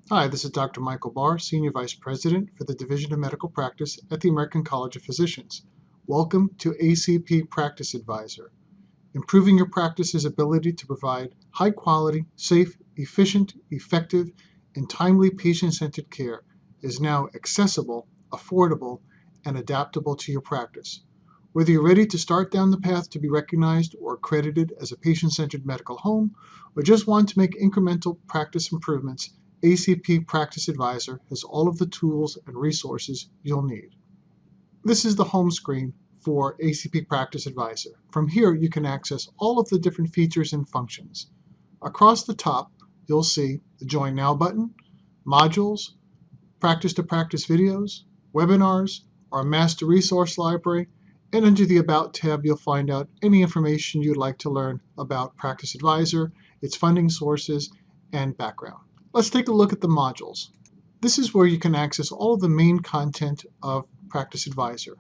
Hi, this is Dr. Michael Barr, Senior Vice President for the Division of Medical Practice at the American College of Physicians. Welcome to ACP Practice Advisor. Improving your practice's ability to provide high-quality, safe, efficient, effective, and timely patient-centered care is now accessible, affordable, and adaptable to your practice. Whether you're ready to start down the path to be recognized or accredited as a patient-centered medical home, or just want to make incremental practice improvements, ACP Practice Advisor has all of the tools and resources you'll need. This is the home screen for ACP Practice Advisor. From here, you can access all of the different features and functions. Across the top, you'll see the Join Now button, modules, practice-to-practice videos, webinars, our master resource library, and under the About tab, you'll find out any information you'd like to learn about Practice Advisor, its funding sources, and background. Let's take a look at the modules. This is where you can access all of the main content of Practice Advisor.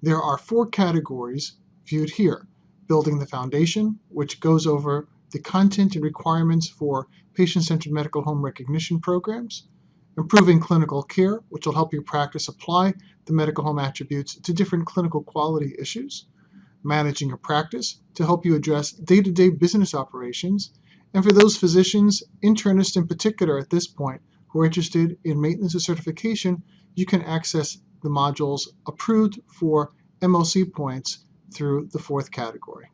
There are 4 categories viewed here. Building the foundation, which goes over the content and requirements for patient-centered medical home recognition programs. Improving clinical care, which will help your practice apply the medical home attributes to different clinical quality issues. Managing your practice, to help you address day-to-day business operations. And for those physicians, internists in particular at this point, who are interested in maintenance of certification, you can access the modules approved for MLC points through the 4th category.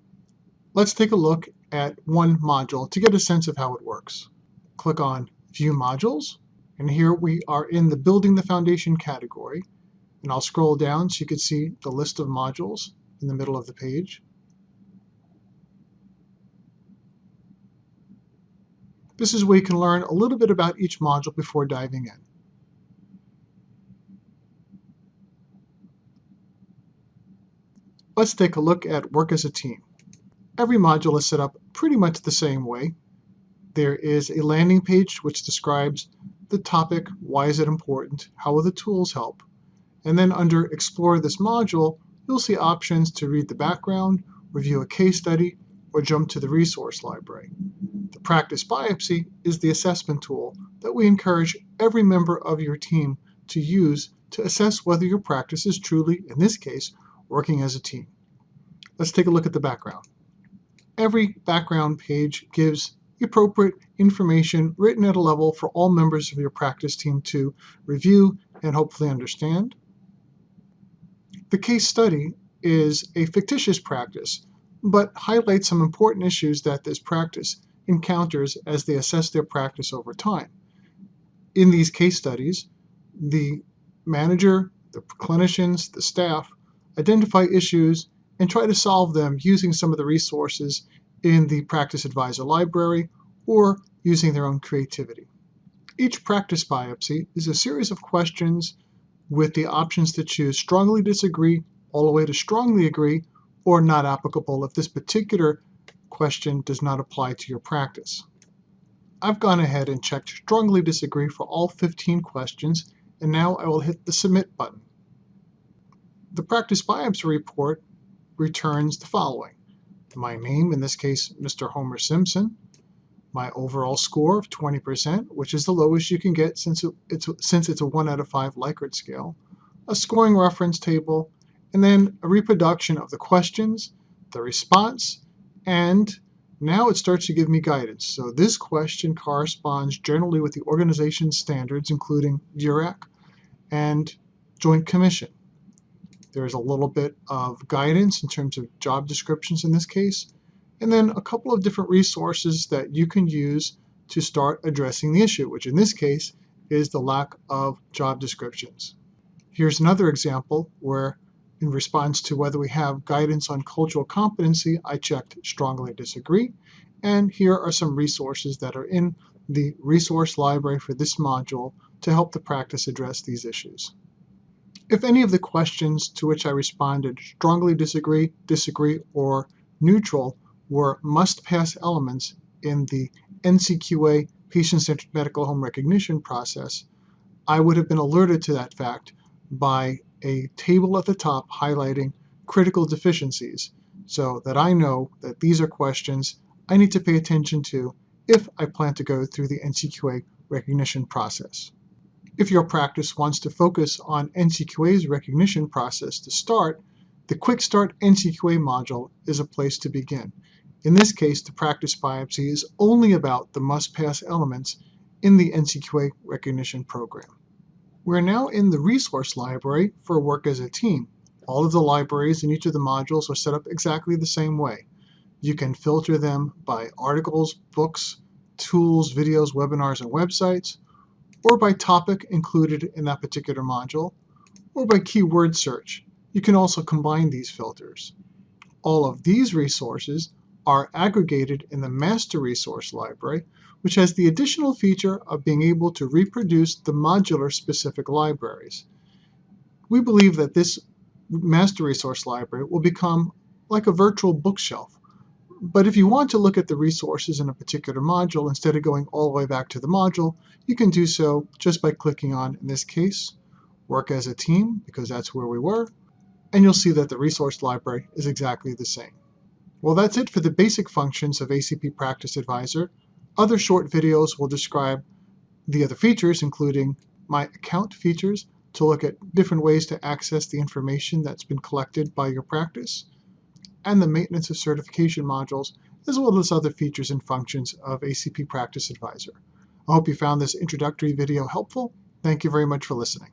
Let's take a look at one module to get a sense of how it works. Click on View Modules, and here we are in the Building the Foundation category. And I'll scroll down so you can see the list of modules in the middle of the page. This is where you can learn a little bit about each module before diving in. Let's take a look at Work as a Team. Every module is set up pretty much the same way. There is a landing page which describes the topic, why is it important, how will the tools help, and then under Explore this module, you'll see options to read the background, review a case study, or jump to the resource library. The Practice Biopsy is the assessment tool that we encourage every member of your team to use to assess whether your practice is truly, in this case, working as a team. Let's take a look at the background. Every background page gives the appropriate information written at a level for all members of your practice team to review and hopefully understand. The case study is a fictitious practice, but highlights some important issues that this practice encounters as they assess their practice over time. In these case studies, the manager, the clinicians, the staff identify issues and try to solve them using some of the resources in the Practice Advisor library or using their own creativity. Each practice biopsy is a series of questions with the options to choose strongly disagree, all the way to strongly agree, or not applicable if this particular question does not apply to your practice. I've gone ahead and checked strongly disagree for all 15 questions, and now I will hit the Submit button. The Practice Biopsy report returns the following: my name, in this case Mr. Homer Simpson, my overall score of 20%, which is the lowest you can get since it's a 1 out of 5 Likert scale, a scoring reference table, and then a reproduction of the questions, the response, and now it starts to give me guidance. So this question corresponds generally with the organization's standards, including URAC and Joint Commission. There's a little bit of guidance in terms of job descriptions in this case, and then a couple of different resources that you can use to start addressing the issue, which in this case is the lack of job descriptions. Here's another example where, in response to whether we have guidance on cultural competency, I checked strongly disagree, and here are some resources that are in the resource library for this module to help the practice address these issues. If any of the questions to which I responded strongly disagree, or neutral were must-pass elements in the NCQA patient-centered medical home recognition process, I would have been alerted to that fact by a table at the top highlighting critical deficiencies, so that I know that these are questions I need to pay attention to if I plan to go through the NCQA recognition process. If your practice wants to focus on NCQA's recognition process to start, the Quick Start NCQA module is a place to begin. In this case, the practice biopsy is only about the must-pass elements in the NCQA recognition program. We're now in the resource library for work as a team. All of the libraries in each of the modules are set up exactly the same way. You can filter them by articles, books, tools, videos, webinars, and websites, or by topic included in that particular module, or by keyword search. You can also combine these filters. All of these resources are aggregated in the Master Resource Library, which has the additional feature of being able to reproduce the modular-specific libraries. We believe that this Master Resource Library will become like a virtual bookshelf. But if you want to look at the resources in a particular module instead of going all the way back to the module, you can do so just by clicking on, in this case, Work as a Team, because that's where we were, and you'll see that the resource library is exactly the same. Well, that's it for the basic functions of ACP Practice Advisor. Other short videos will describe the other features, including My Account features, to look at different ways to access the information that's been collected by your practice, and the Maintenance of Certification modules, as well as other features and functions of ACP Practice Advisor. I hope you found this introductory video helpful. Thank you very much for listening.